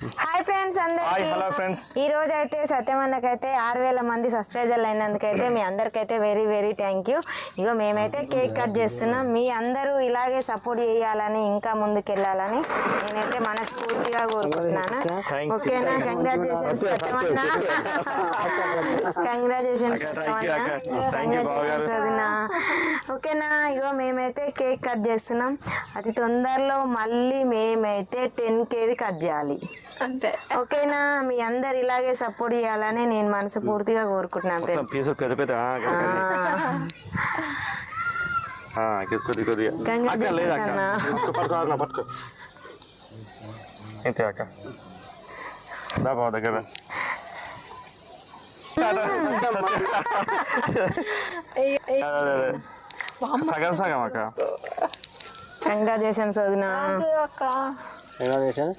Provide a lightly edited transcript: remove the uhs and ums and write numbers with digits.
Hi friends అందరికీ. Hello friends. ఈ రోజు అయితే సత్యమన్నకైతే 6000 మంది సబ్స్క్రైబర్లు అయినందుకైతే మీ అందరికైతే వెరీ వెరీ థ్యాంక్ యూ. ఇగో మేమైతే కేక్ కట్ చేస్తున్నాం. మీ అందరూ ఇలాగే సపోర్ట్ చేయాలని ఇంకా ముందుకెళ్ళాలని నేనైతే మనస్ఫూర్తిగా కోరుకుంటున్నాను. ఓకేనా? కంగ్రాచులేషన్స్ సత్యమన్న. కంగ్రాచులేషన్స్ సత్యమన్న. ఓకేనా? ఇగో మేమైతే కేక్ కట్ చేస్తున్నాం. అతి తొందరలో మళ్ళీ మేమైతే 10Kది కట్ చేయాలి. అంతే. ఓకేనా? మీ అందరు ఇలాగే సపోర్ట్ చేయాలని నేను మనస్ఫూర్తిగా కోరుకుంటున్నాను ఫ్రెండ్స్. పెద్ద పెద్ద కొద్ది కొద్దిగా పట్టుకో ఇంతే అక్క దాబా దగ్గర సగం సగం అక్క. కంగ్రాచులేషన్స్ వదినా. అక్క కంగ్రాచులేషన్.